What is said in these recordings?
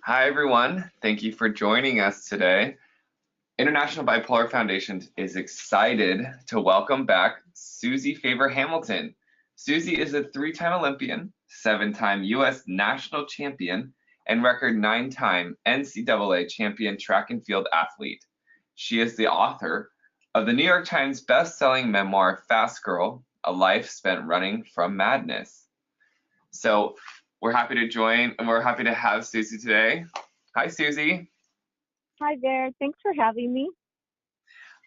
Hi, everyone. Thank you for joining us today. International Bipolar Foundation is excited to welcome back Suzy Favor Hamilton. Suzy is a 3-time Olympian, 7-time U.S. national champion, and record 9-time NCAA champion track and field athlete. She is the author of the New York Times best-selling memoir, Fast Girl, A Life Spent Running from Madness. So we're happy to have Suzy today. Hi, Suzy. Hi there. Thanks for having me.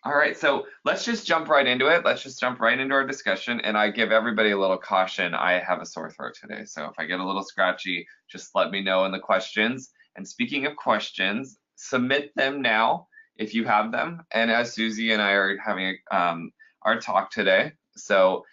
All right, so let's just jump right into it. Let's just jump right into our discussion. And I give everybody a little caution. I have a sore throat today. So if I get a little scratchy, just let me know in the questions. And speaking of questions, submit them now if you have them. And as Suzy and I are having our talk today, so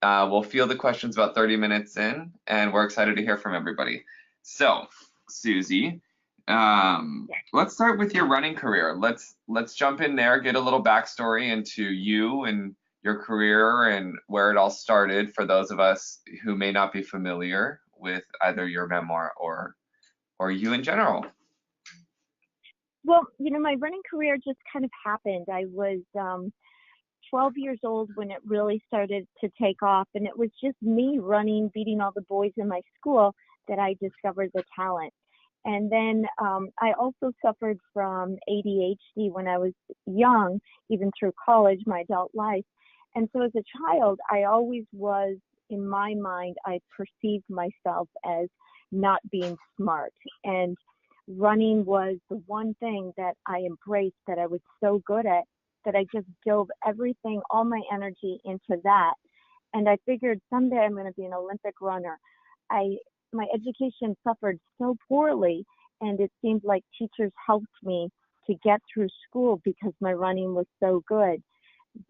we'll field the questions about 30 minutes in, and we're excited to hear from everybody. So, Suzy, let's start with your running career. Let's jump in there, get a little backstory into you and your career and where it all started for those of us who may not be familiar with either your memoir or you in general. Well, my running career just kind of happened. I was 12 years old when it really started to take off, and it was just me running, beating all the boys in my school that I discovered the talent. And then I also suffered from ADHD when I was young, even through college, my adult life. And so as a child, I always was, in my mind, I perceived myself as not being smart. And running was the one thing that I embraced, that I was so good at, that I just dove everything, all my energy into that. And I figured someday I'm going to be an Olympic runner. My education suffered so poorly, and it seemed like teachers helped me to get through school because my running was so good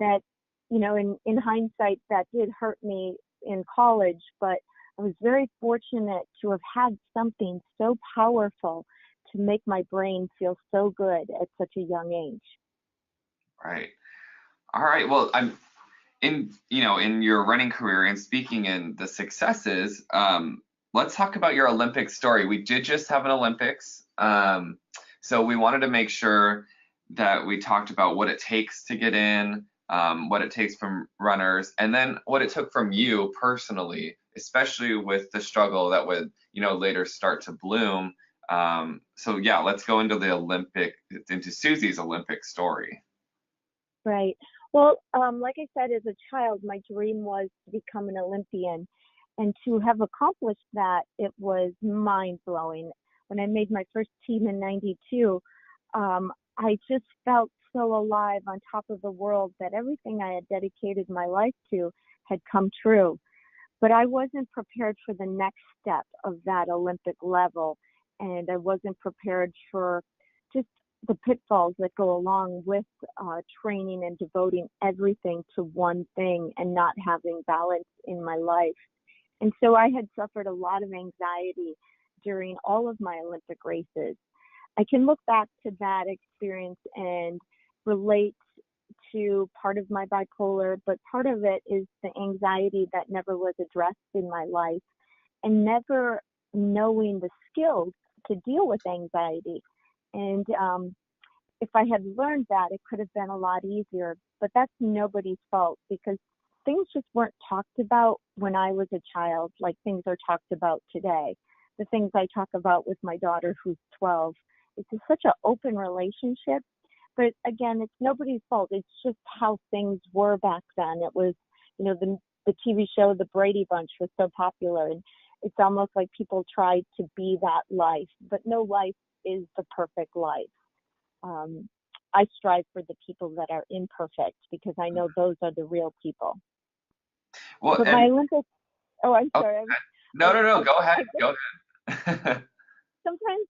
that, in hindsight, that did hurt me in college, but I was very fortunate to have had something so powerful to make my brain feel so good at such a young age. Right. All right. Well, in your running career and speaking in the successes, let's talk about your Olympic story. We did just have an Olympics, so we wanted to make sure that we talked about what it takes to get in, what it takes from runners, and then what it took from you personally, especially with the struggle that would, later start to bloom. So yeah, let's go into into Suzy's Olympic story. Right. Well, like I said, as a child, my dream was to become an Olympian. And to have accomplished that, it was mind-blowing. When I made my first team in '92, I just felt so alive, on top of the world, that everything I had dedicated my life to had come true. But I wasn't prepared for the next step of that Olympic level. And I wasn't prepared for just the pitfalls that go along with training and devoting everything to one thing and not having balance in my life. And so I had suffered a lot of anxiety during all of my Olympic races. I can look back to that experience and relate to part of my bipolar, but part of it is the anxiety that never was addressed in my life, and never knowing the skills to deal with anxiety. And if I had learned that, it could have been a lot easier. But that's nobody's fault, because things just weren't talked about when I was a child like things are talked about today. The things I talk about with my daughter, who's 12, it's such an open relationship. But again, it's nobody's fault. It's just how things were back then. It was, the TV show The Brady Bunch was so popular, and it's almost like people tried to be that life, but no life is the perfect life. I strive for the people that are imperfect, because I know those are the real people. Well, but my Olympic, I'm sorry. No, go ahead. Go ahead. Sometimes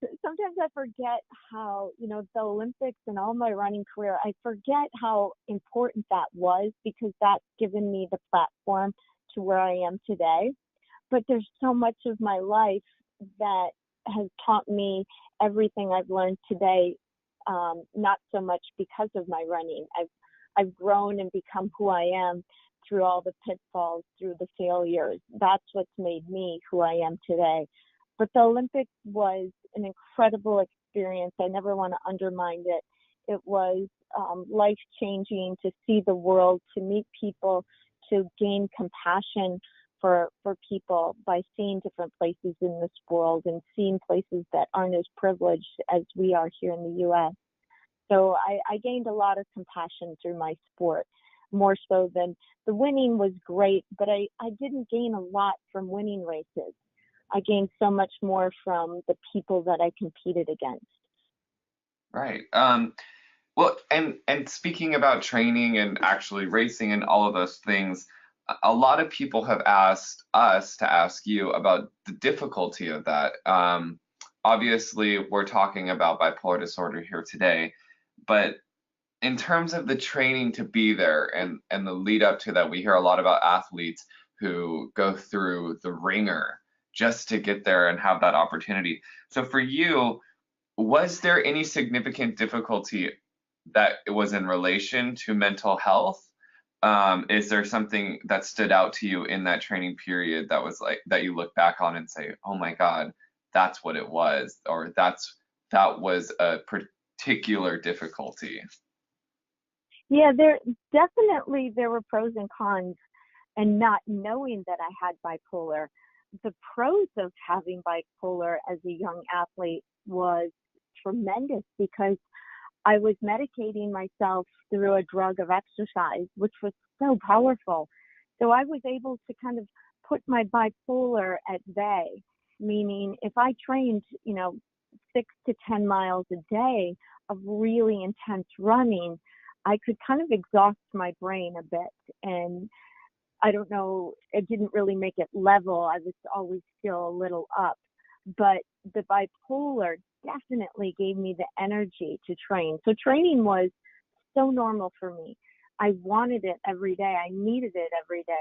I forget how, the Olympics and all my running career, I forget how important that was, because that's given me the platform to where I am today. But there's so much of my life that has taught me everything I've learned today, not so much because of my running. I've grown and become who I am through all the pitfalls, through the failures. That's what's made me who I am today. But the Olympics was an incredible experience. I never want to undermine it. It was life-changing to see the world, to meet people, to gain compassion for people by seeing different places in this world and seeing places that aren't as privileged as we are here in the U.S. So I gained a lot of compassion through my sport, more so than the winning was great, but I didn't gain a lot from winning races. I gained so much more from the people that I competed against. Right. Well, and speaking about training and actually racing and all of those things, a lot of people have asked us to ask you about the difficulty of that. Obviously, we're talking about bipolar disorder here today, but in terms of the training to be there and the lead up to that, we hear a lot about athletes who go through the ringer just to get there and have that opportunity. So for you, was there any significant difficulty that was in relation to mental health? Is there something that stood out to you in that training period that was like that you look back on and say, oh my God, that's what it was, or that was a particular difficulty? Yeah, there were pros and cons, and not knowing that I had bipolar. The pros of having bipolar as a young athlete was tremendous because I was medicating myself through a drug of exercise, which was so powerful. So I was able to kind of put my bipolar at bay, meaning if I trained, 6 to 10 miles a day of really intense running, I could kind of exhaust my brain a bit. And I don't know, it didn't really make it level. I was always still a little up. But the bipolar definitely gave me the energy to train. So training was so normal for me. I wanted it every day. I needed it every day.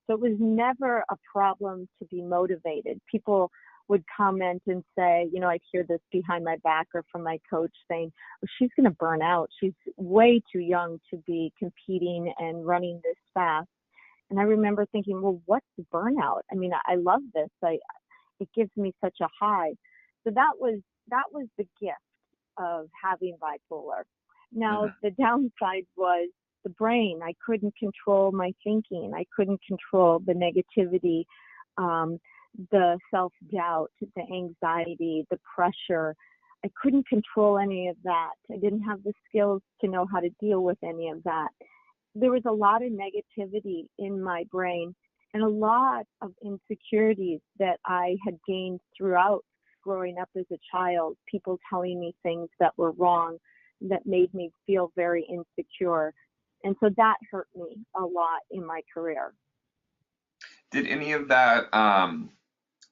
So it was never a problem to be motivated. People would comment and say, I'd hear this behind my back or from my coach saying, oh, she's going to burn out. She's way too young to be competing and running this fast. And I remember thinking, well, what's burnout? I mean, I love this. It gives me such a high. So that was the gift of having bipolar. Now, the downside was the brain. I couldn't control my thinking. I couldn't control the negativity, the self-doubt, the anxiety, the pressure. I couldn't control any of that. I didn't have the skills to know how to deal with any of that. There was a lot of negativity in my brain and a lot of insecurities that I had gained throughout growing up as a child, people telling me things that were wrong, that made me feel very insecure. And so that hurt me a lot in my career. Did any of that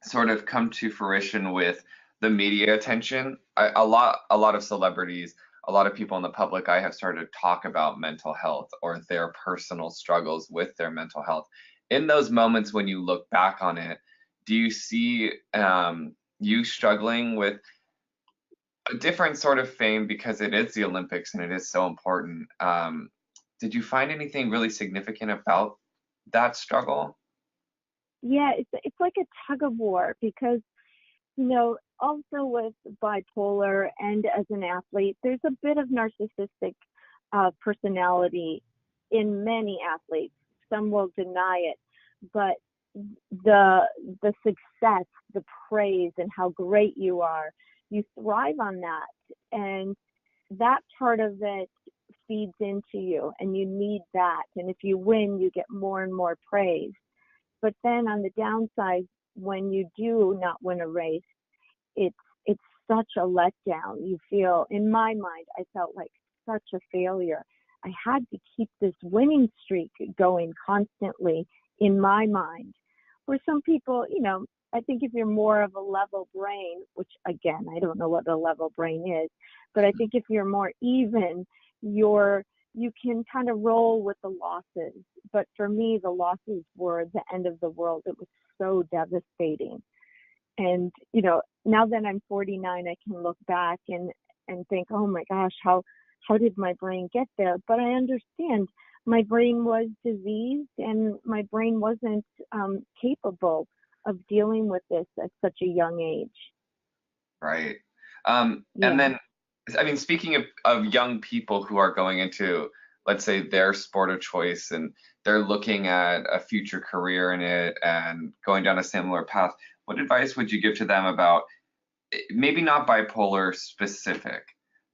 sort of come to fruition with the media attention? A lot of celebrities, a lot of people in the public eye have started to talk about mental health or their personal struggles with their mental health. In those moments when you look back on it, do you see you struggling with a different sort of fame because it is the Olympics and it is so important? Did you find anything really significant about that struggle? Yeah, it's like a tug of war because, also with bipolar and as an athlete, there's a bit of narcissistic personality in many athletes. Some will deny it, but the success, the praise, and how great you are, you thrive on that, and that part of it feeds into you, and you need that. And if you win, you get more and more praise. But then on the downside, when you do not win a race, it's such a letdown. You feel, in my mind, I felt like such a failure. I had to keep this winning streak going constantly in my mind. Where some people, I think if you're more of a level brain, which again, I don't know what a level brain is, but I think if you're more even, you can kind of roll with the losses. But for me, the losses were the end of the world. It was so devastating. And, now that I'm 49, I can look back and think, oh my gosh, how did my brain get there? But I understand my brain was diseased and my brain wasn't capable of dealing with this at such a young age. Right. And Yeah, then, I mean, speaking of young people who are going into, let's say, their sport of choice and they're looking at a future career in it and going down a similar path, what advice would you give to them about maybe not bipolar specific,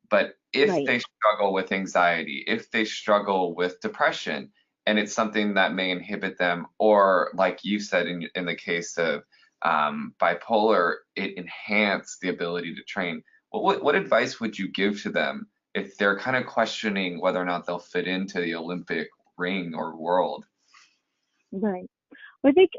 but if right. they struggle with anxiety, if they struggle with depression, and it's something that may inhibit them, or like you said in the case of bipolar, it enhanced the ability to train. What advice would you give to them if they're kind of questioning whether or not they'll fit into the Olympic ring or world? Right. Well, I think,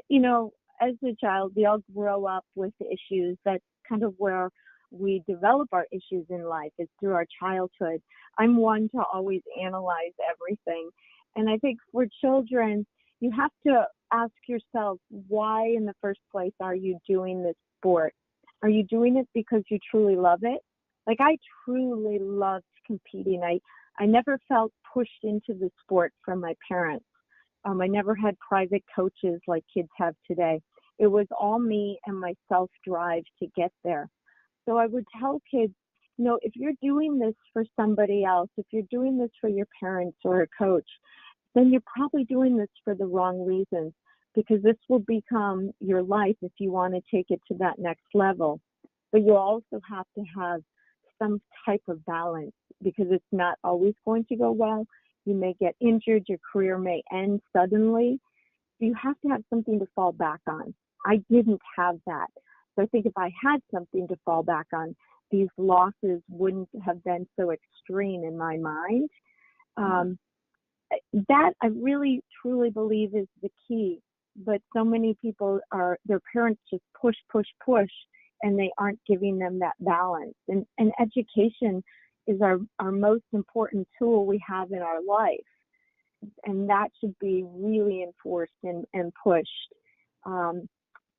as a child, we all grow up with issues. That's kind of where we develop our issues in life, is through our childhood. I'm one to always analyze everything. And I think for children, you have to ask yourself, why in the first place are you doing this sport? Are you doing it because you truly love it? Like, I truly loved competing. I never felt pushed into the sport from my parents. I never had private coaches like kids have today. It was all me and my self drive to get there. So I would tell kids, if you're doing this for somebody else, if you're doing this for your parents or a coach, then you're probably doing this for the wrong reasons, because this will become your life if you want to take it to that next level. But you also have to have some type of balance, because it's not always going to go well. You may get injured, your career may end suddenly. You have to have something to fall back on. I didn't have that. So I think if I had something to fall back on, these losses wouldn't have been so extreme in my mind. Um, that I really truly believe is the key. But so many people their parents just push, push, push, and they aren't giving them that balance. And education is our most important tool we have in our life. And that should be really enforced and pushed.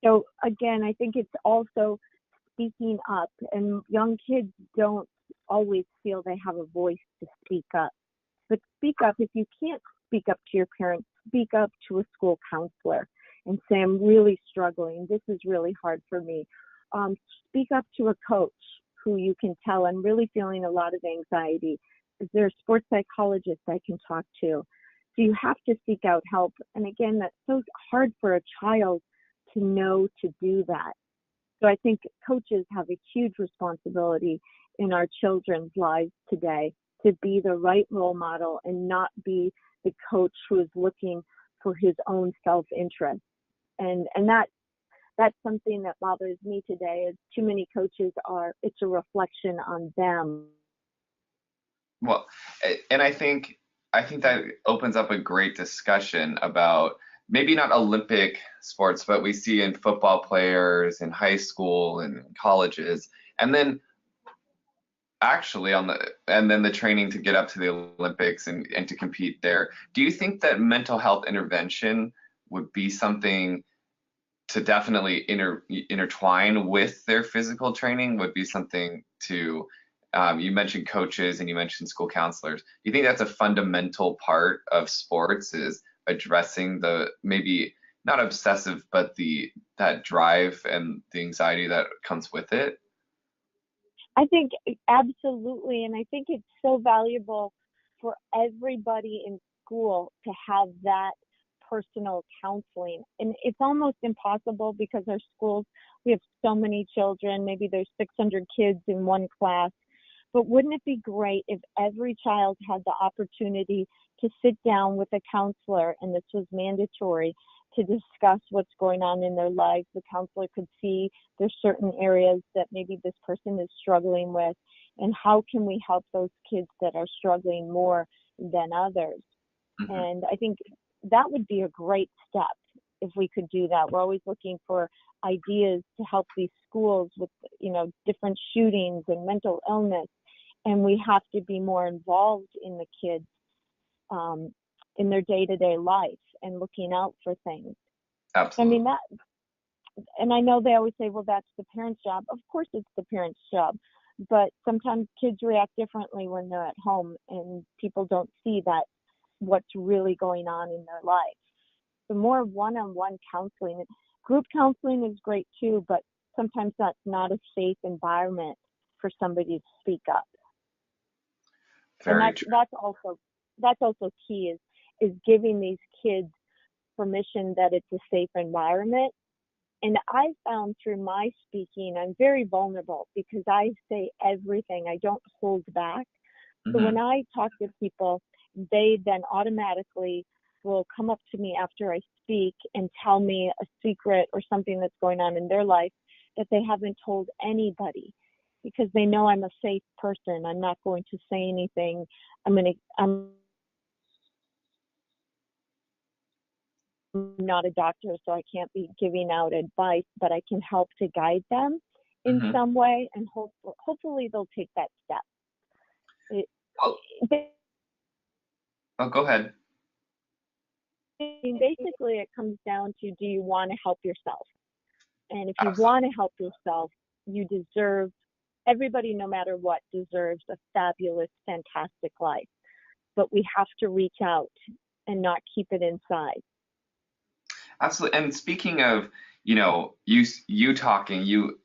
So again, I think it's also speaking up, and young kids don't always feel they have a voice to speak up. But speak up. If you can't speak up to your parents, speak up to a school counselor and say, I'm really struggling. This is really hard for me. Speak up to a coach who you can tell, I'm really feeling a lot of anxiety. Is there a sports psychologist I can talk to? So you have to seek out help. And again, that's so hard for a child to know to do that. So I think coaches have a huge responsibility in our children's lives today to be the right role model and not be the coach who is looking for his own self-interest. And that's something that bothers me today, is too many coaches it's a reflection on them. Well, and I think that opens up a great discussion about maybe not Olympic sports, but we see in football players in high school and colleges, and then actually and then the training to get up to the Olympics and to compete there. Do you think that mental health intervention would be something to definitely intertwine with their physical training, would be something to you mentioned coaches and you mentioned school counselors. Do you think that's a fundamental part of sports, is addressing the maybe not obsessive, but that drive and the anxiety that comes with it? I think absolutely. And I think it's so valuable for everybody in school to have that personal counseling. And it's almost impossible because our schools, we have so many children, maybe there's 600 kids in one class. But wouldn't it be great if every child had the opportunity to sit down with a counselor, and this was mandatory, to discuss what's going on in their lives? The counselor could see there's certain areas that maybe this person is struggling with, and how can we help those kids that are struggling more than others? Mm-hmm. And I think that would be a great step if we could do that. We're always looking for ideas to help these schools with, different shootings and mental illness. And we have to be more involved in the kids, in their day-to-day life and looking out for things. Absolutely. And I know they always say, well, that's the parent's job. Of course it's the parent's job, but sometimes kids react differently when they're at home and people don't see that what's really going on in their life. So more one-on-one counseling. Group counseling is great too, but sometimes that's not a safe environment for somebody to speak up. Very And true. that's also key is giving these kids permission that it's a safe environment. And I found through my speaking, I'm very vulnerable because I say everything. I don't hold back. So when I talk to people, they then automatically will come up to me after I speak and tell me a secret or something that's going on in their life that they haven't told anybody, because they know I'm a safe person. I'm not going to say anything. I'm not a doctor, so I can't be giving out advice, but I can help to guide them in some way, and hopefully they'll take that step. Go ahead. Basically, it comes down to, do you want to help yourself? And if you Absolutely. want to help yourself, you deserve, everybody, no matter what, deserves a fabulous, fantastic life. But we have to reach out and not keep it inside. Absolutely. And speaking of, you talking, you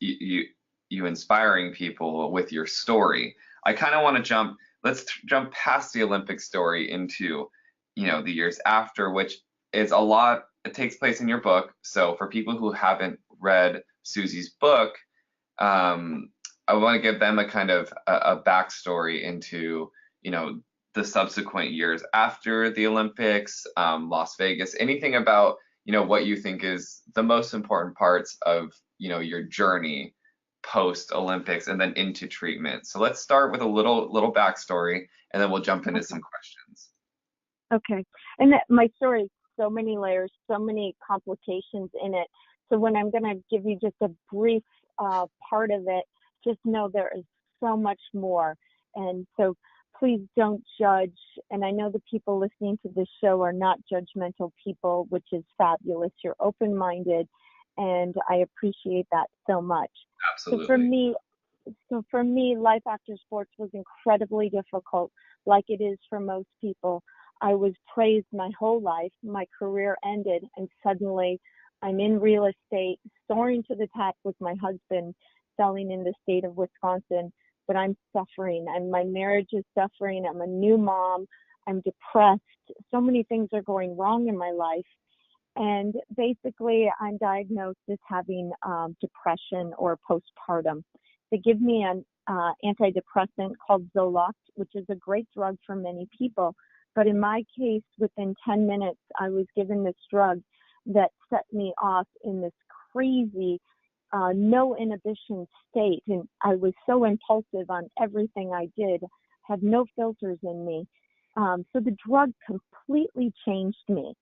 inspiring people with your story, I kind of want to let's jump past the Olympic story into, the years after, which is it takes place in your book. So for people who haven't read Suzy's book, I want to give them a kind of a backstory into, the subsequent years after the Olympics, Las Vegas, anything about, what you think is the most important parts of, your journey post Olympics and then into treatment. So let's start with a little backstory, and then we'll jump into some questions. Okay. And my story, so many layers, so many complications in it. So when I'm going to give you just a brief part of it, just know there is so much more. And so please don't judge. And I know the people listening to this show are not judgmental people, which is fabulous. You're open-minded, and I appreciate that so much. Absolutely. So for me, life after sports was incredibly difficult, like it is for most people. I was praised my whole life. My career ended, and suddenly I'm in real estate, soaring to the top with my husband, selling in the state of Wisconsin. But I'm suffering, and my marriage is suffering. I'm a new mom. I'm depressed. So many things are going wrong in my life. And basically, I'm diagnosed as having depression or postpartum. They give me an antidepressant called Zoloft, which is a great drug for many people. But in my case, within 10 minutes, I was given this drug that set me off in this crazy no inhibition state. And I was so impulsive on everything I did, had no filters in me. So the drug completely changed me.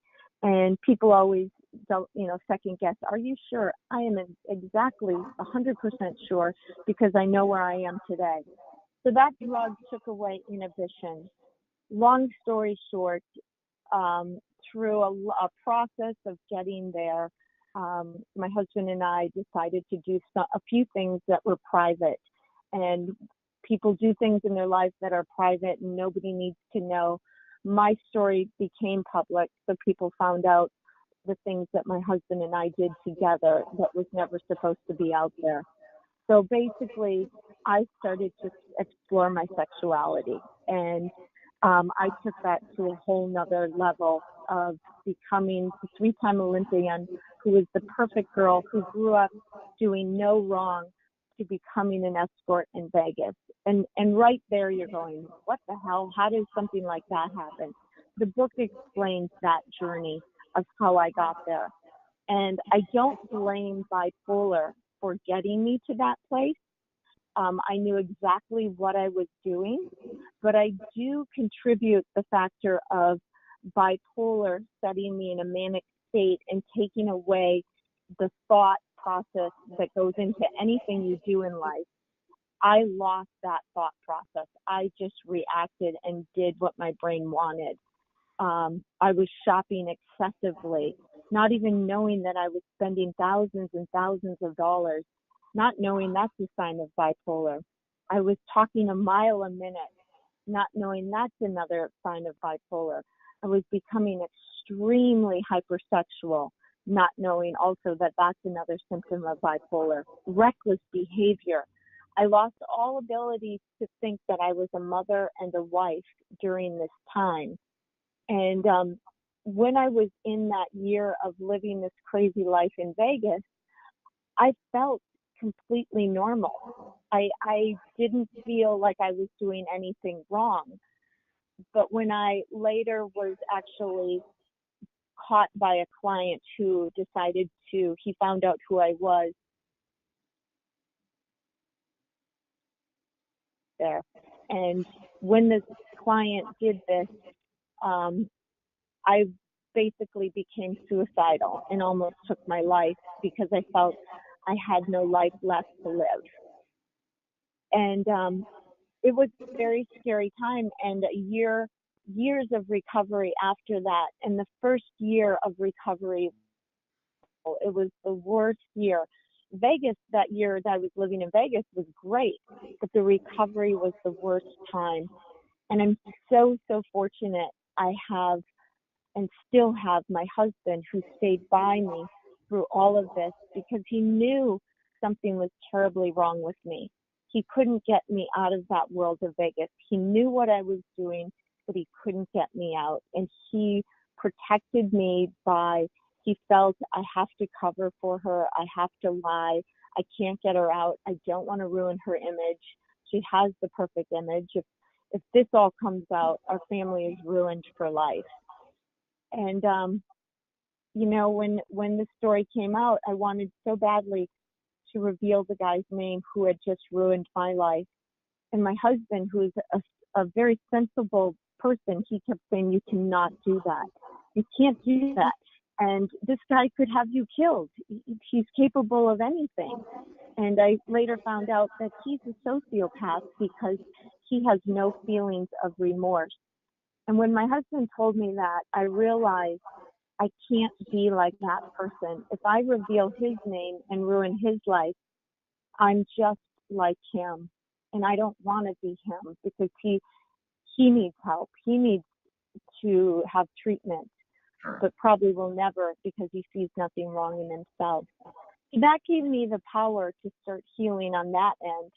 And people always don't, second guess. Are you sure? I am exactly 100% sure, because I know where I am today. So that drug took away inhibition. Long story short, through a process of getting there, my husband and I decided to do a few things that were private. And people do things in their lives that are private and nobody needs to know. My story became public, so people found out the things that my husband and I did together that was never supposed to be out there. So basically, I started to explore my sexuality, and I took that to a whole nother level of becoming the 3-time Olympian, who was the perfect girl who grew up doing no wrong, to becoming an escort in Vegas. And right there you're going, what the hell? How did something like that happen? The book explains that journey of how I got there. And I don't blame bipolar for getting me to that place. I knew exactly what I was doing, but I do contribute the factor of bipolar setting me in a manic state and taking away the thought process that goes into anything you do in life. I lost that thought process. I just reacted and did what my brain wanted. I was shopping excessively, not even knowing that I was spending thousands and thousands of dollars, not knowing that's a sign of bipolar. I was talking a mile a minute, not knowing that's another sign of bipolar. I was becoming extremely hypersexual, not knowing also that that's another symptom of bipolar. Reckless behavior. I lost all ability to think that I was a mother and a wife during this time. And when I was in that year of living this crazy life in Vegas, I felt completely normal. I didn't feel like I was doing anything wrong. But when I later was actually caught by a client who he found out who I was there. And when this client did this, I basically became suicidal and almost took my life because I felt I had no life left to live. And it was a very scary time, and years of recovery after that. And the first year of recovery, it was the worst year. Vegas, that year that I was living in Vegas, was great, but the recovery was the worst time. And I'm so fortunate I have and still have my husband who stayed by me through all of this, because he knew something was terribly wrong with me. He couldn't get me out of that world of Vegas. He knew what I was doing, but he couldn't get me out. And he protected me he felt, I have to cover for her. I have to lie. I can't get her out. I don't want to ruin her image. She has the perfect image. If this all comes out, our family is ruined for life. And, when the story came out, I wanted so badly to reveal the guy's name who had just ruined my life. And my husband, who is a very sensible person, he kept saying, you cannot do that. You can't do that. And this guy could have you killed. He's capable of anything. And I later found out that he's a sociopath because he has no feelings of remorse. And when my husband told me that, I realized I can't be like that person. If I reveal his name and ruin his life, I'm just like him. And I don't want to be him, because he needs help. He needs to have treatment, but probably will never, because he sees nothing wrong in himself. So that gave me the power to start healing on that end.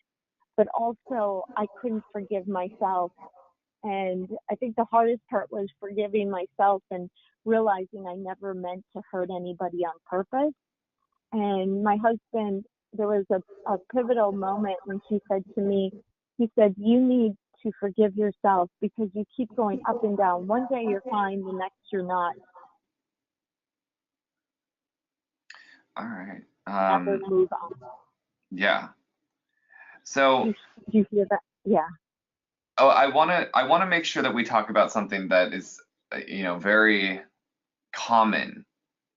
But also, I couldn't forgive myself. And I think the hardest part was forgiving myself and realizing I never meant to hurt anybody on purpose. And my husband, there was a pivotal moment when he said to me, he said, you need to forgive yourself because you keep going up and down. One day you're fine, the next you're not. All right. Never move on. Yeah. So Do you hear that? Yeah. Oh, I want to make sure that we talk about something that is, very common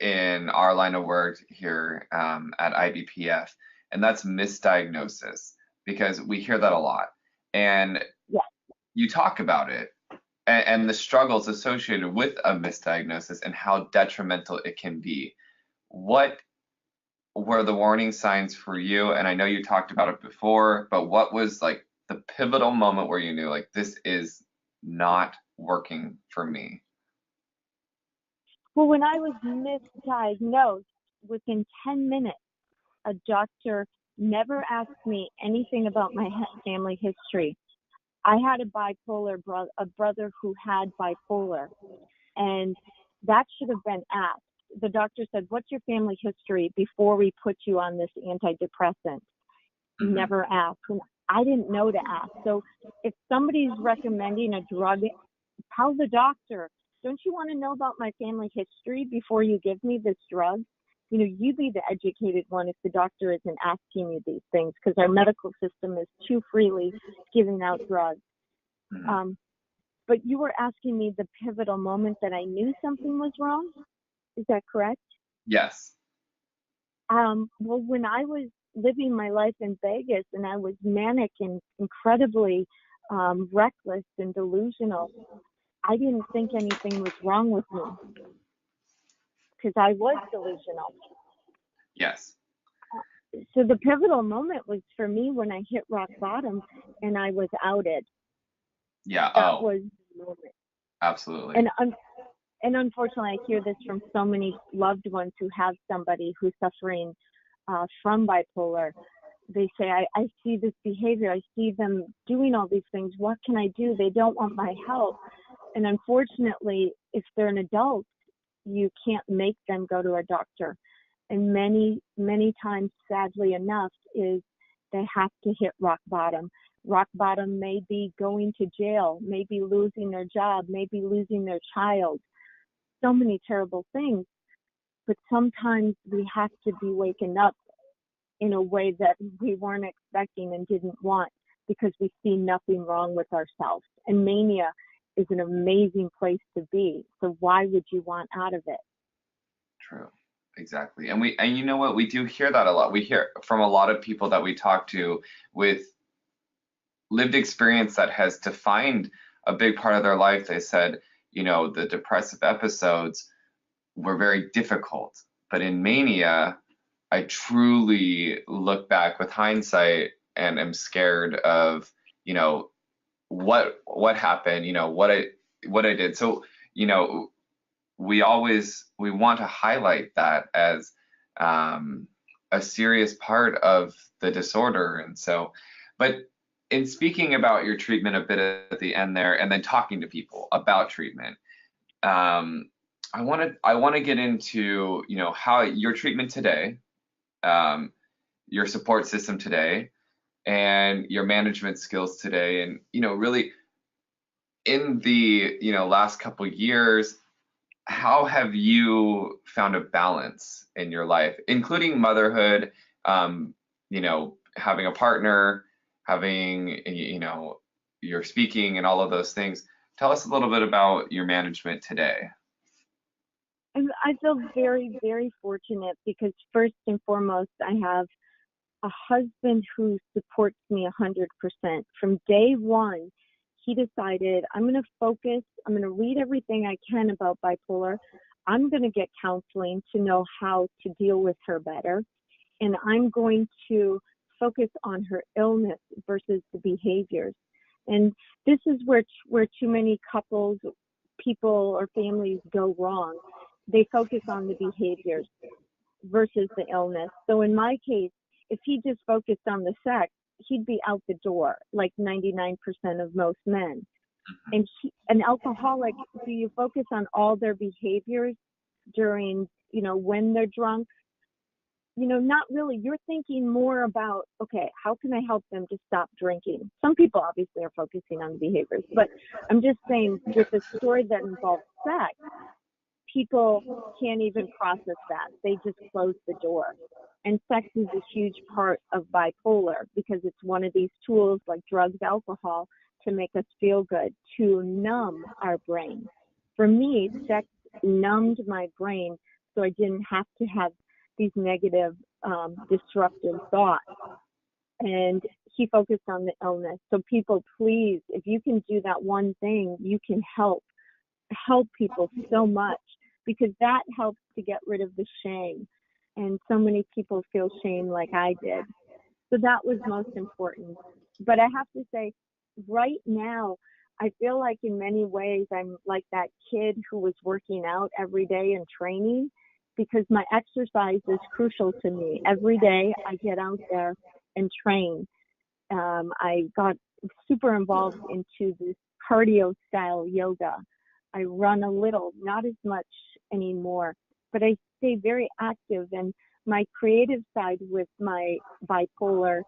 in our line of work here at IBPF, and that's misdiagnosis, because we hear that a lot. And yeah. You talk about it and the struggles associated with a misdiagnosis and how detrimental it can be. What were the warning signs for you? And I know you talked about it before, but what was like the pivotal moment where you knew, like, this is not working for me? Well, when I was misdiagnosed, within 10 minutes, a doctor never asked me anything about my family history. I had a brother who had bipolar, and that should have been asked. The doctor said, what's your family history before we put you on this antidepressant? Never asked. And I didn't know to ask. So if somebody's recommending a drug, tell the doctor, don't you want to know about my family history before you give me this drug? You be the educated one if the doctor isn't asking you these things, because our medical system is too freely giving out drugs. But you were asking me the pivotal moment that I knew something was wrong. Is that correct? Yes. Well, when I was living my life in Vegas and I was manic and incredibly reckless and delusional, I didn't think anything was wrong with me because I was delusional. Yes. So the pivotal moment was for me when I hit rock bottom and I was outed. Yeah. That was the moment. Absolutely. And unfortunately, I hear this from so many loved ones who have somebody who's suffering from bipolar. they say, I see this behavior, I see them doing all these things. What can I do? They don't want my help. And unfortunately, if they're an adult, you can't make them go to a doctor. And many, many times, sadly enough, is they have to hit rock bottom. Rock bottom may be going to jail, maybe losing their job, maybe losing their child. So many terrible things. But sometimes we have to be waking up in a way that we weren't expecting and didn't want, because we see nothing wrong with ourselves. And mania is an amazing place to be. So why would you want out of it? True. Exactly. And you know what? We do hear that a lot. We hear from a lot of people that we talk to with lived experience that has defined a big part of their life. They said, the depressive episodes were very difficult. But in mania, I truly look back with hindsight and am scared of, what happened, what I did. So, we want to highlight that as a serious part of the disorder. And so, but in speaking about your treatment a bit at the end there, and then talking to people about treatment, I want to get into, how your treatment today, your support system today, and your management skills today, and really in the last couple years, how have you found a balance in your life, including motherhood, having a partner, having your speaking and all of those things? Tell us a little bit about your management today. I feel very, very fortunate because first and foremost, I have a husband who supports me 100%. From day one, he decided, I'm going to focus, I'm going to read everything I can about bipolar. I'm going to get counseling to know how to deal with her better. And I'm going to focus on her illness versus the behaviors. And this is where too many couples, people, or families go wrong. They focus on the behaviors versus the illness. So in my case, if he just focused on the sex, he'd be out the door like 99% of most men. And an alcoholic, do you focus on all their behaviors during, when they're drunk? Not really. You're thinking more about, okay, how can I help them to stop drinking? Some people obviously are focusing on the behaviors, but I'm just saying with a story that involves sex, people can't even process that. They just close the door. And sex is a huge part of bipolar because it's one of these tools like drugs, alcohol, to make us feel good, to numb our brain. For me, sex numbed my brain so I didn't have to have these negative, disruptive thoughts. And he focused on the illness. So people, please, if you can do that one thing, you can help people so much, because that helps to get rid of the shame. And so many people feel shame like I did. So that was most important. But I have to say, right now, I feel like in many ways I'm like that kid who was working out every day and training, because my exercise is crucial to me. Every day I get out there and train. I got super involved into this cardio style yoga. I run a little, not as much anymore, but I stay very active. And my creative side with my bipolar,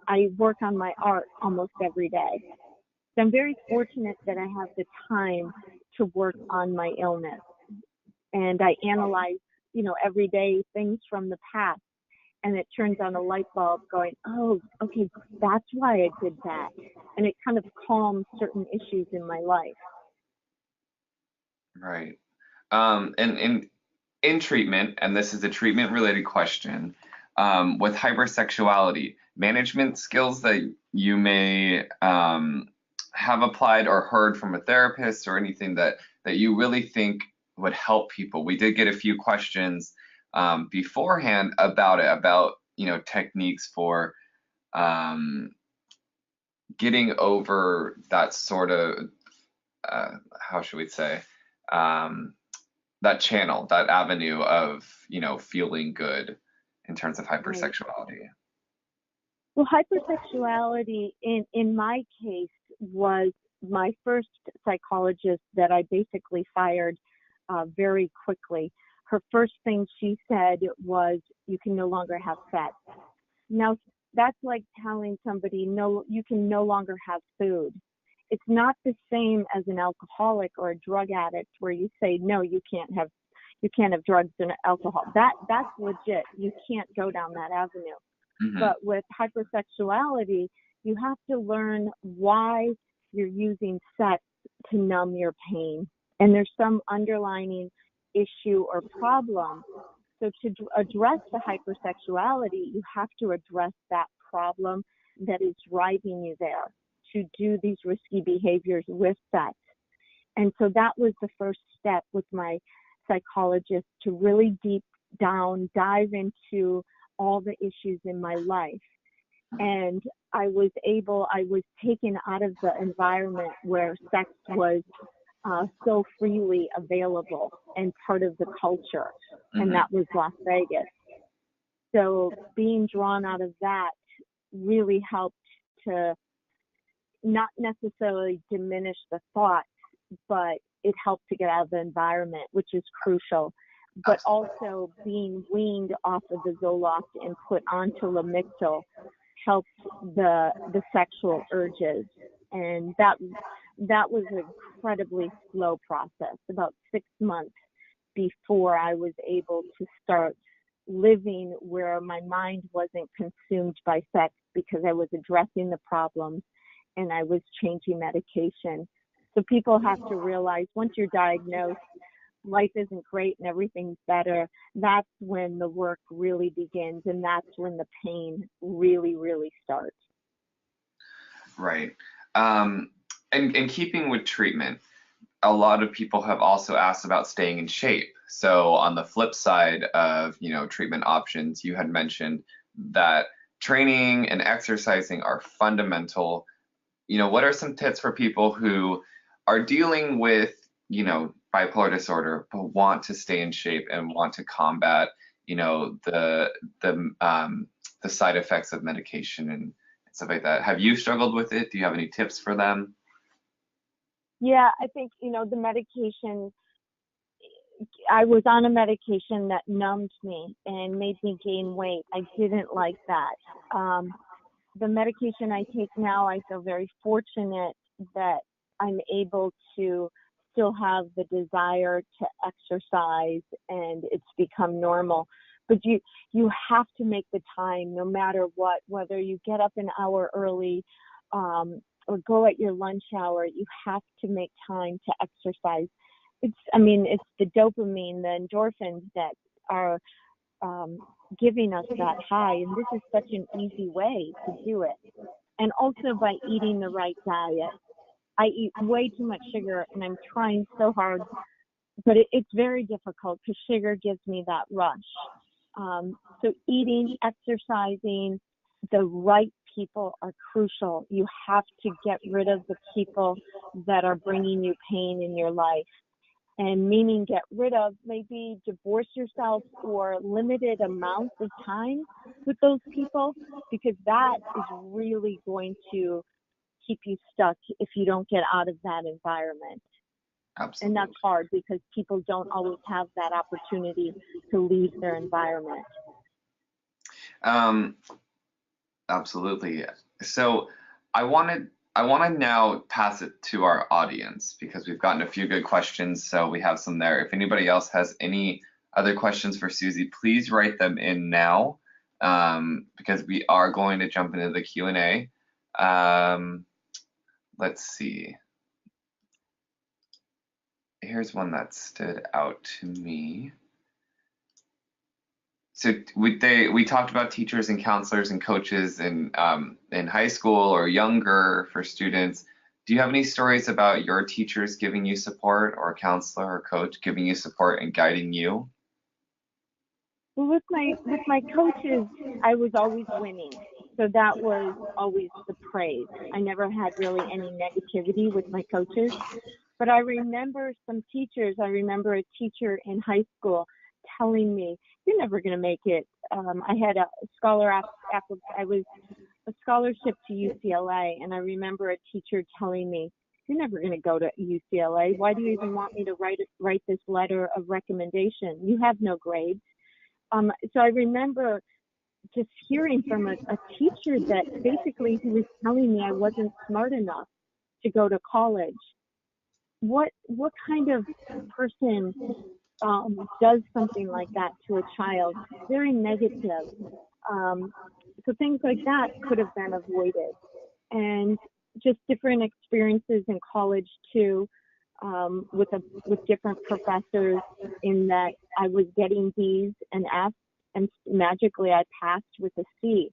I work on my art almost every day. So I'm very fortunate that I have the time to work on my illness. And I analyze, every day things from the past, and it turns on a light bulb going, oh, okay, that's why I did that. And it kind of calms certain issues in my life. Right. And in treatment, and this is a treatment related question, with hypersexuality, management skills that you may have applied or heard from a therapist, or anything that you really think would help people. We did get a few questions beforehand about techniques for getting over that sort of how should we say, that channel, that avenue of feeling good in terms of hypersexuality. Well, hypersexuality in my case was my first psychologist that I basically fired very quickly. Her first thing she said was, "You can no longer have sex." Now, that's like telling somebody, "No, you can no longer have food." It's not the same as an alcoholic or a drug addict where you say, "No, you can't have drugs and alcohol." That's legit. You can't go down that avenue. Mm-hmm. But with hypersexuality, you have to learn why you're using sex to numb your pain. And there's some underlying issue or problem. So to address the hypersexuality, you have to address that problem that is driving you there to do these risky behaviors with sex. And so that was the first step with my psychologist, to really deep down dive into all the issues in my life. And I was taken out of the environment where sex was so freely available and part of the culture, and that was Las Vegas. So being drawn out of that really helped to not necessarily diminish the thoughts, but it helped to get out of the environment, which is crucial. But also being weaned off of the Zoloft and put onto Lamictal helped the sexual urges. And that was an incredibly slow process, about 6 months before I was able to start living where my mind wasn't consumed by sex, because I was addressing the problems and I was changing medication. So people have to realize, once you're diagnosed, life isn't great and everything's better. That's when the work really begins, and that's when the pain really, really starts. Right. And keeping with treatment, a lot of people have also asked about staying in shape. So on the flip side of, treatment options, you had mentioned that training and exercising are fundamental. What are some tips for people who are dealing with, bipolar disorder, but want to stay in shape and want to combat, the side effects of medication and stuff like that? Have you struggled with it? Do you have any tips for them? Yeah, I think, the medication, I was on a medication that numbed me and made me gain weight. I didn't like that. The medication I take now, I feel very fortunate that I'm able to still have the desire to exercise, and it's become normal. But you have to make the time, no matter what, whether you get up an hour early or go at your lunch hour. You have to make time to exercise. It's the dopamine, the endorphins that are giving us that high, and this is such an easy way to do it. And also by eating the right diet. I eat way too much sugar, and I'm trying so hard, but it's very difficult because sugar gives me that rush. So eating, exercising, the right people are crucial. You have to get rid of the people that are bringing you pain in your life. And meaning get rid of, maybe divorce yourself for limited amounts of time with those people, because that is really going to keep you stuck if you don't get out of that environment. Absolutely. And that's hard because people don't always have that opportunity to leave their environment. Absolutely. So I want to now pass it to our audience because we've gotten a few good questions, so we have some there. If anybody else has any other questions for Suzy, please write them in now, because we are going to jump into the Q&A. Let's see. Here's one that stood out to me. So we talked about teachers and counselors and coaches in high school or younger for students. Do you have any stories about your teachers giving you support, or a counselor or coach giving you support and guiding you? Well, with my coaches, I was always winning. So that was always the praise. I never had really any negativity with my coaches. But I remember some teachers. I remember a teacher in high school telling me, "You're never going to make it." I had a scholar I was a scholarship to UCLA, and I remember a teacher telling me, "You're never going to go to UCLA. Why do you even want me to write this letter of recommendation? You have no grades." So I remember just hearing from a teacher that basically he was telling me I wasn't smart enough to go to college. What kind of person does something like that to a child? Very negative. So things like that could have been avoided. And just different experiences in college too, with different professors, in that I was getting D's and F's, and magically I passed with a C.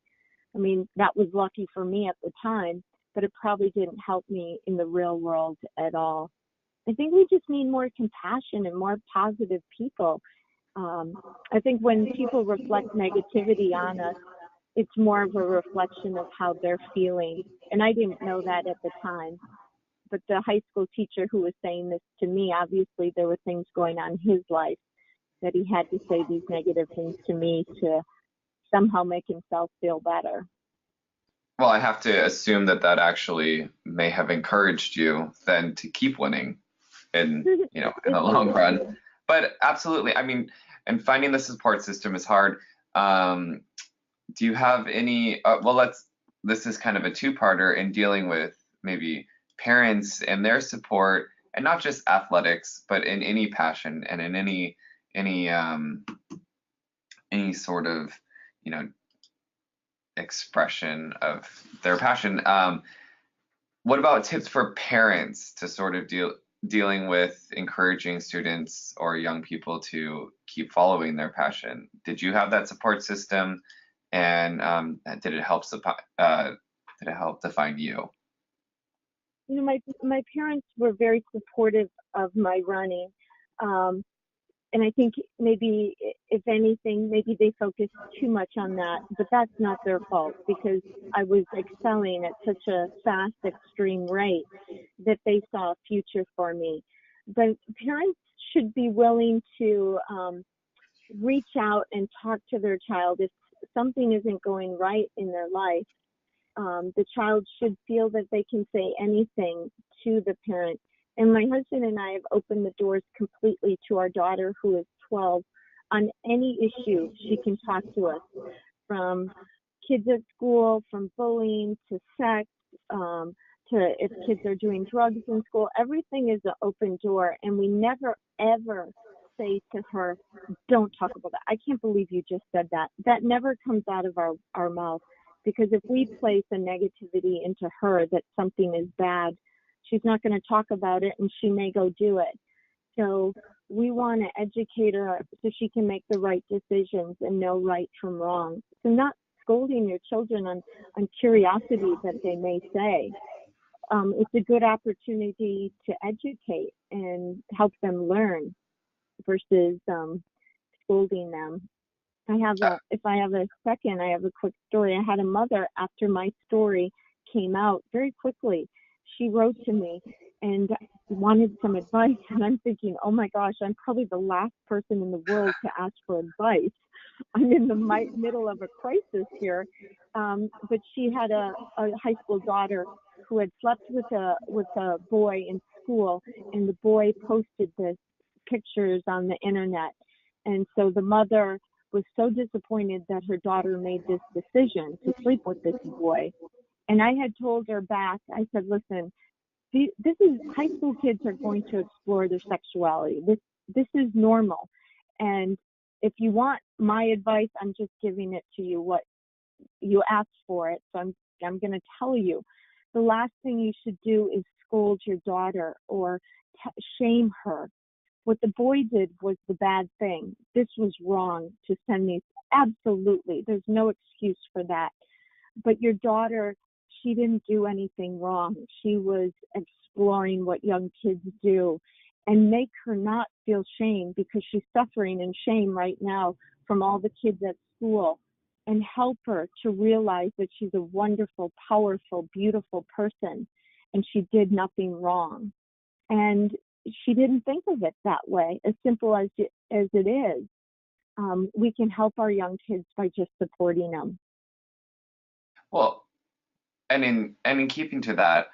I mean, that was lucky for me at the time, but it probably didn't help me in the real world at all. I think we just need more compassion and more positive people. I think when people reflect negativity on us, it's more of a reflection of how they're feeling. And I didn't know that at the time. But the high school teacher who was saying this to me, obviously there were things going on in his life that he had to say these negative things to me to somehow make himself feel better. Well, I have to assume that actually may have encouraged you then to keep winning in the long run. But absolutely, I mean, and finding the support system is hard. Do you have any, this is kind of a two-parter in dealing with maybe parents and their support, and not just athletics, but in any passion and in any sort of, expression of their passion. What about tips for parents to sort of dealing with encouraging students or young people to keep following their passion? Did you have that support system, and did it help define you? My parents were very supportive of my running. And I think maybe, if anything, maybe they focused too much on that, but that's not their fault, because I was excelling at such a fast, extreme rate that they saw a future for me. But parents should be willing to reach out and talk to their child if something isn't going right in their life. The child should feel that they can say anything to the parent. And my husband and I have opened the doors completely to our daughter, who is 12, on any issue. She can talk to us, from kids at school, from bullying to sex, to if kids are doing drugs in school. Everything is an open door, and we never, ever say to her, "Don't talk about that. I can't believe you just said that." That never comes out of our mouth, because if we place a negativity into her that something is bad, she's not going to talk about it, and she may go do it. So we want to educate her so she can make the right decisions and know right from wrong. So not scolding your children on curiosity that they may say. It's a good opportunity to educate and help them learn versus scolding them. If I have a second, I have a quick story. I had a mother, after my story came out very quickly, she wrote to me and wanted some advice. And I'm thinking, oh my gosh, I'm probably the last person in the world to ask for advice. I'm in the middle of a crisis here. But she had a high school daughter who had slept with a boy in school, and the boy posted this pictures on the internet. And so the mother was so disappointed that her daughter made this decision to sleep with this boy. And I had told her back, I said, listen, this is, high school kids are going to explore their sexuality. This is normal. And if you want my advice, I'm just giving it to you, what you asked for it. So I'm going to tell you, the last thing you should do is scold your daughter or shame her. What the boy did was the bad thing. This was wrong to send me. Absolutely. There's no excuse for that. But your daughter, she didn't do anything wrong. She was exploring what young kids do, and make her not feel shame, because she's suffering in shame right now from all the kids at school, and help her to realize that she's a wonderful, powerful, beautiful person, and she did nothing wrong. And she didn't think of it that way, as simple as it is. We can help our young kids by just supporting them. Well, and in keeping to that,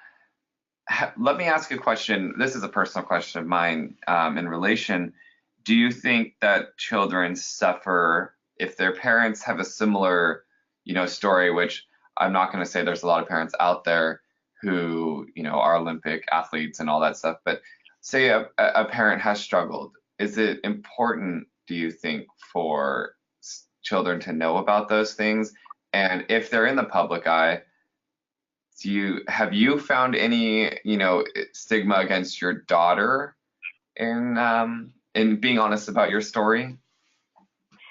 let me ask a question. This is a personal question of mine, in relation. Do you think that children suffer if their parents have a similar, story, which I'm not going to say there's a lot of parents out there who, are Olympic athletes and all that stuff, but say a parent has struggled. Is it important, do you think, for children to know about those things? And if they're in the public eye, have you found any, stigma against your daughter in being honest about your story?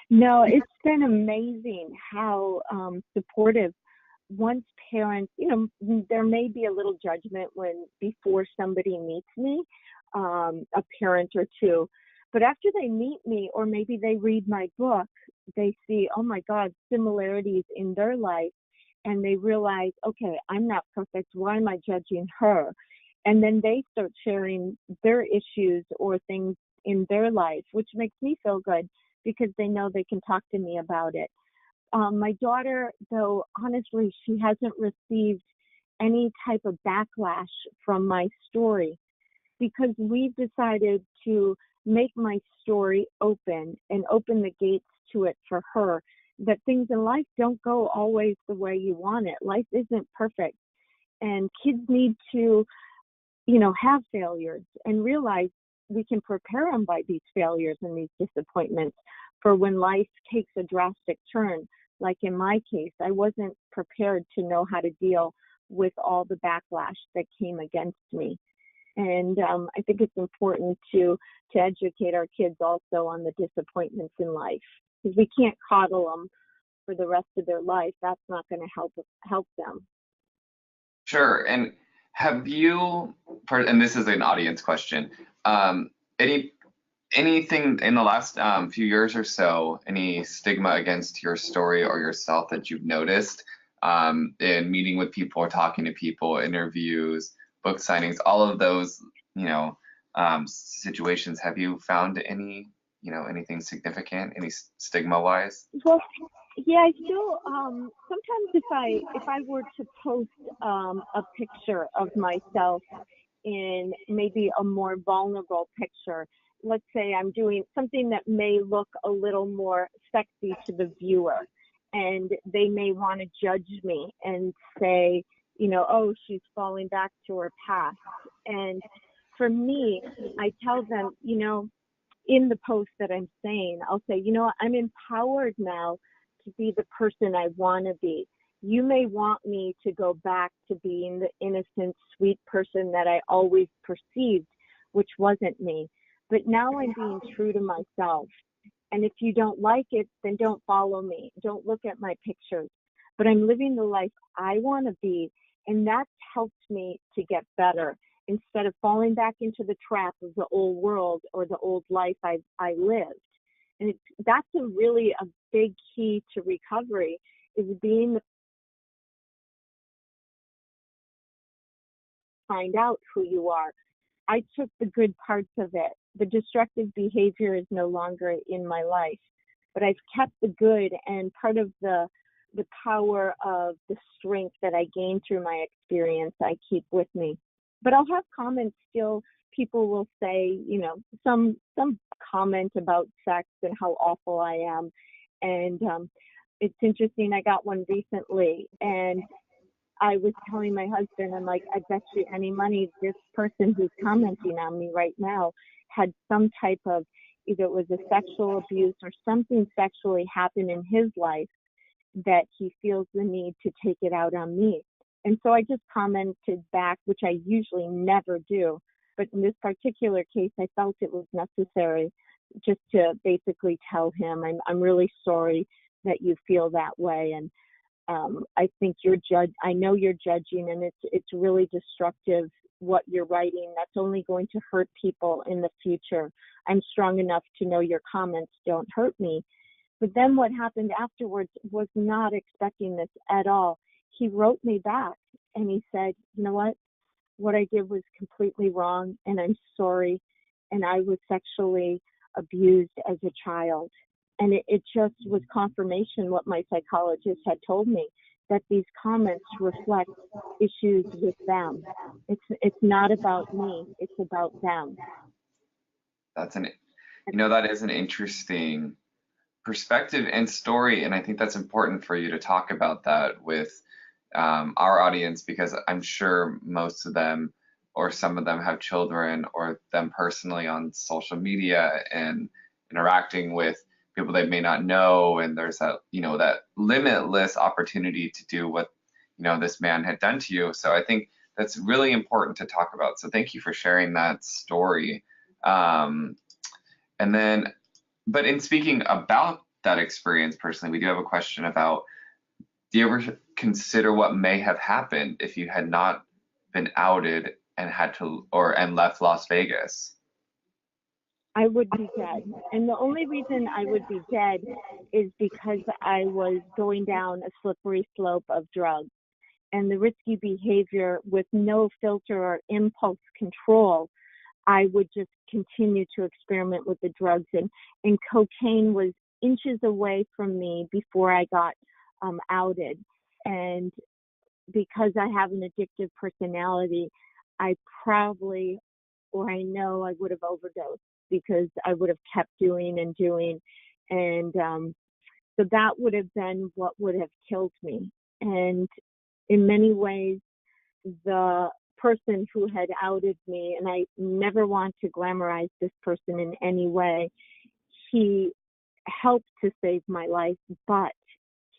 No, it's been amazing how supportive once parents, there may be a little judgment before somebody meets me, a parent or two, but after they meet me or maybe they read my book, they see, oh my God, similarities in their life, and they realize, okay, I'm not perfect. Why am I judging her? And then they start sharing their issues or things in their life, which makes me feel good because they know they can talk to me about it. My daughter, though, honestly, she hasn't received any type of backlash from my story because we've decided to make my story open and open the gates to it for her, that things in life don't go always the way you want it. Life isn't perfect. And kids need to, have failures and realize we can prepare them by these failures and these disappointments for when life takes a drastic turn. Like in my case, I wasn't prepared to know how to deal with all the backlash that came against me. And I think it's important to educate our kids also on the disappointments in life, because we can't coddle them for the rest of their life. That's not going to help them. Sure. And have you, and this is an audience question, um, any anything in the last few years or so, any stigma against your story or yourself that you've noticed in meeting with people or talking to people, interviews, book signings, all of those, situations? Have you found anything significant, any stigma wise? Well, yeah, I still sometimes if I were to post a picture of myself in maybe a more vulnerable picture, let's say I'm doing something that may look a little more sexy to the viewer, and they may want to judge me and say, oh, she's falling back to her past. And for me, I tell them, in the post that I'm saying, I'll say, I'm empowered now to be the person I want to be. You may want me to go back to being the innocent, sweet person that I always perceived, which wasn't me. But now I'm being true to myself. And if you don't like it, then don't follow me. Don't look at my pictures. But I'm living the life I want to be. And that's helped me to get better instead of falling back into the trap of the old world or the old life I lived. And that's really a big key to recovery, is being find out who you are. I took the good parts of it. The destructive behavior is no longer in my life, but I've kept the good, and part of the power of the strength that I gained through my experience, I keep with me. But I'll have comments still. People will say, some comment about sex and how awful I am. And it's interesting. I got one recently, and I was telling my husband, I'm like, I bet you any money this person who's commenting on me right now had some type of, either it was a sexual abuse or something sexually happened in his life that he feels the need to take it out on me. And so I just commented back, which I usually never do. But in this particular case, I felt it was necessary just to basically tell him, I'm really sorry that you feel that way. And I think I know you're judging, and it's really destructive what you're writing. That's only going to hurt people in the future. I'm strong enough to know your comments don't hurt me. But then what happened afterwards was not expecting this at all. He wrote me back and he said, you know what I did was completely wrong, and I'm sorry. And I was sexually abused as a child. And it just was confirmation what my psychologist had told me. that these comments reflect issues with them. It's not about me, it's about them. That is an interesting perspective and story, and I think that's important for you to talk about that with our audience, because I'm sure most of them or some of them have children or them personally on social media and interacting with people they may not know, and there's that that limitless opportunity to do what this man had done to you. So I think that's really important to talk about. So thank you for sharing that story. And then, but in speaking about that experience personally, we do have a question about, do you ever consider what may have happened if you had not been outed and and left Las Vegas? I would be dead. And the only reason I would be dead is because I was going down a slippery slope of drugs. And the risky behavior with no filter or impulse control, I would just continue to experiment with the drugs. And cocaine was inches away from me before I got outed. And because I have an addictive personality, I know I would have overdosed, because I would have kept doing and doing. And so that would have been what would have killed me. And in many ways, the person who had outed me, and I never want to glamorize this person in any way, he helped to save my life, but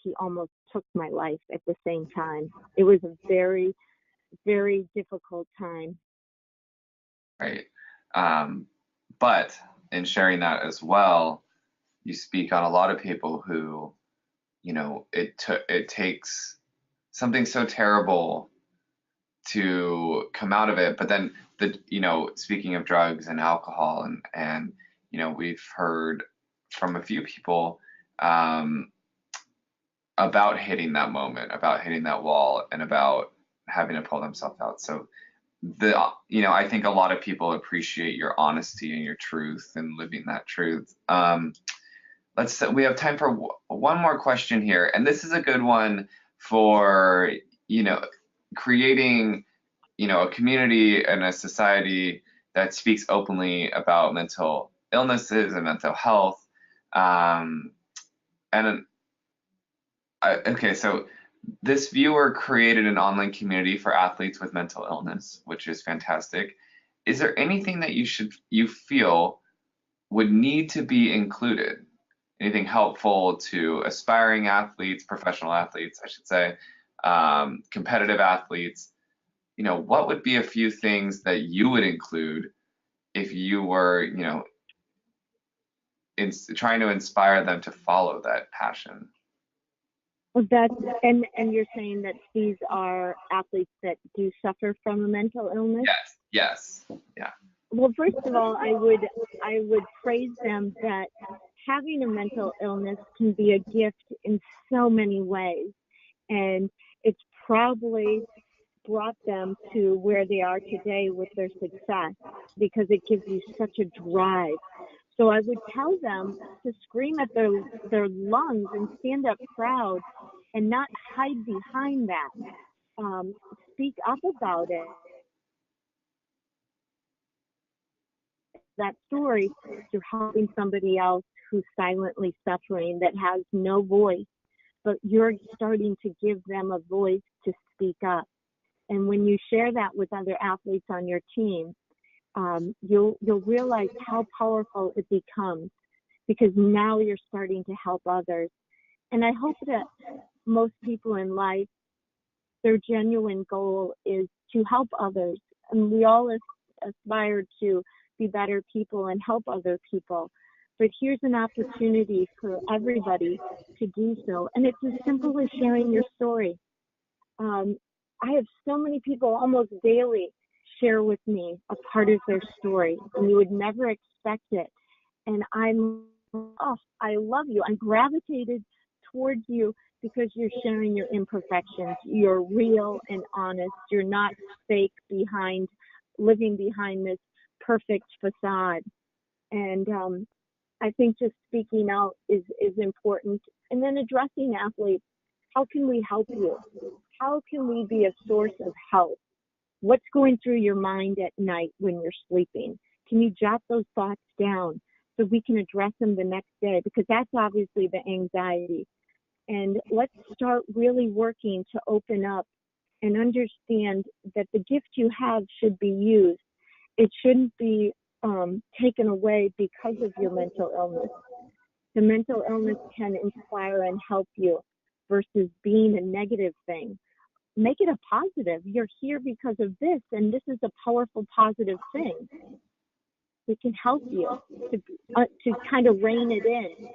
he almost took my life at the same time. It was a very, very difficult time. Right. But in sharing that as well, you speak on a lot of people who, it takes something so terrible to come out of it. But then speaking of drugs and alcohol and we've heard from a few people about hitting that moment, about hitting that wall, and about having to pull themselves out. So I think a lot of people appreciate your honesty and your truth and living that truth. We have time for one more question here, and this is a good one for creating a community and a society that speaks openly about mental illnesses and mental health. So this viewer created an online community for athletes with mental illness, which is fantastic. Is there anything that you feel would need to be included? Anything helpful to aspiring athletes, professional athletes, I should say, competitive athletes? What would be a few things that you would include if you were, trying to inspire them to follow that passion? And you're saying that these are athletes that do suffer from a mental illness? Yes, yeah. Well, first of all, I would praise them that having a mental illness can be a gift in so many ways, and it's probably brought them to where they are today with their success, because it gives you such a drive. So I would tell them to scream at their lungs and stand up proud and not hide behind that. Speak up about it. That story, you're helping somebody else who's silently suffering, that has no voice, but you're starting to give them a voice to speak up. And when you share that with other athletes on your team, you'll realize how powerful it becomes, because now you're starting to help others. And I hope that most people in life, their genuine goal is to help others. And we all aspire to be better people and help other people. But here's an opportunity for everybody to do so. And it's as simple as sharing your story. I have so many people almost daily share with me a part of their story, and you would never expect it. And I love you. I'm gravitated towards you because you're sharing your imperfections. You're real and honest. You're not fake living behind this perfect facade. And I think just speaking out is important. And then addressing athletes How can we help you? How can we be a source of help? What's going through your mind at night when you're sleeping? Can you jot those thoughts down so we can address them the next day? Because that's obviously the anxiety. And let's start really working to open up and understand that the gift you have should be used. It shouldn't be taken away because of your mental illness. The mental illness can inspire and help you versus being a negative thing. Make it a positive. You're here because of this, and this is a powerful, positive thing. We can help you to kind of rein it in.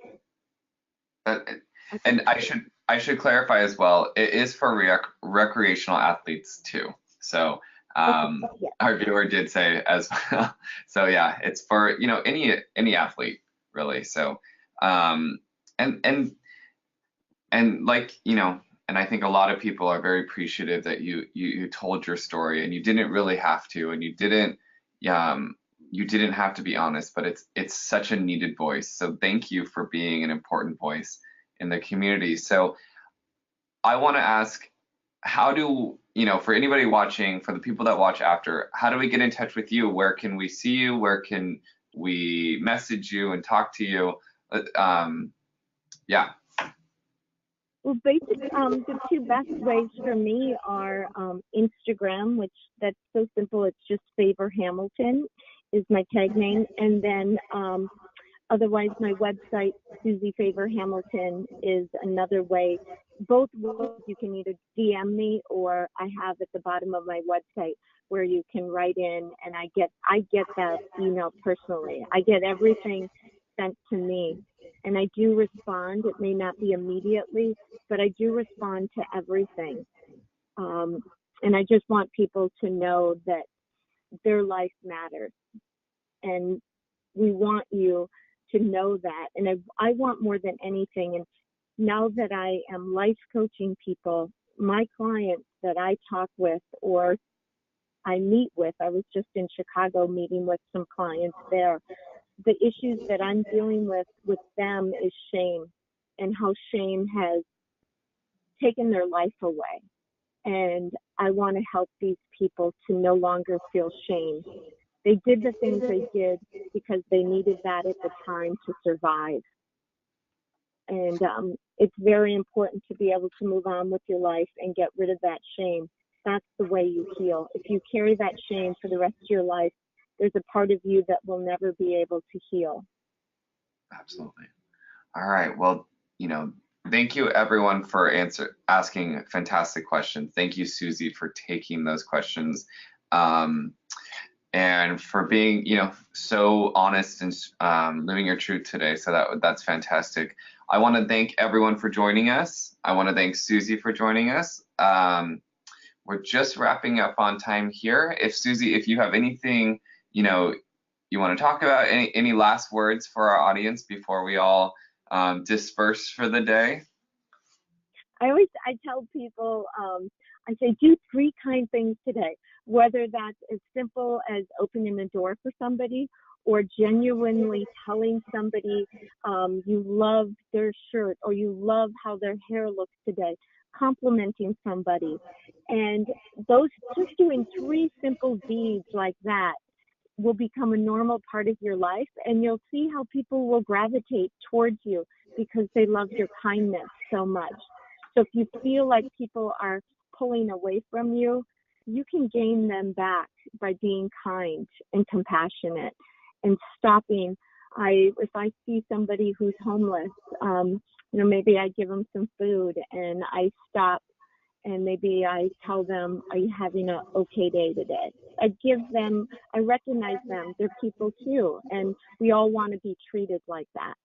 And I should clarify as well. It is for recreational athletes too. So our viewer did say as well. So yeah, it's for any athlete really. So and like and I think a lot of people are very appreciative that you told your story and you didn't really have to, and you didn't have to be honest, but it's such a needed voice. So thank you for being an important voice in the community. So I want to ask, how do for anybody watching, for the people that watch after, how do we get in touch with you? Where can we see you? Where can we message you and talk to you? Yeah. Well, basically, the two best ways for me are Instagram, which that's so simple. It's just Favor Hamilton is my tag name. And then otherwise, my website, Suzy Favor Hamilton, is another way. Both ways you can either DM me, or I have at the bottom of my website where you can write in, and I get that email personally. I get everything sent to me. And I do respond. It may not be immediately, but I do respond to everything. And I just want people to know that their life matters. And we want you to know that. And I want more than anything. And now that I am life coaching people, my clients that I talk with or I meet with, I was just in Chicago meeting with some clients there. The issues that I'm dealing with them is shame, and how shame has taken their life away. And I want to help these people to no longer feel shame. They did the things they did because they needed that at the time to survive. And it's very important to be able to move on with your life and get rid of that shame. That's the way you heal. If you carry that shame for the rest of your life, there's a part of you that will never be able to heal. Absolutely. All right. Well, thank you everyone for asking fantastic questions. Thank you, Suzy, for taking those questions, and for being, so honest and living your truth today. So that's fantastic. I want to thank everyone for joining us. I want to thank Suzy for joining us. We're just wrapping up on time here. Suzy, if you have anything you want to talk about, any last words for our audience before we all disperse for the day? I tell people, I say, do 3 kind things today, whether that's as simple as opening a door for somebody or genuinely telling somebody you love their shirt or you love how their hair looks today, complimenting somebody. And those, just doing 3 simple deeds like that will become a normal part of your life, and you'll see how people will gravitate towards you because they love your kindness so much. So if you feel like people are pulling away from you, you can gain them back by being kind and compassionate and stopping. If I see somebody who's homeless, maybe I give them some food and I stop and maybe I tell them, are you having an okay day today? I recognize them. They're people too. And we all want to be treated like that.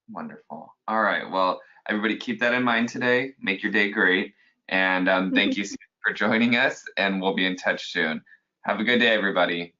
Wonderful. All right. Well, everybody keep that in mind today. Make your day great. And thank you for joining us, and we'll be in touch soon. Have a good day, everybody.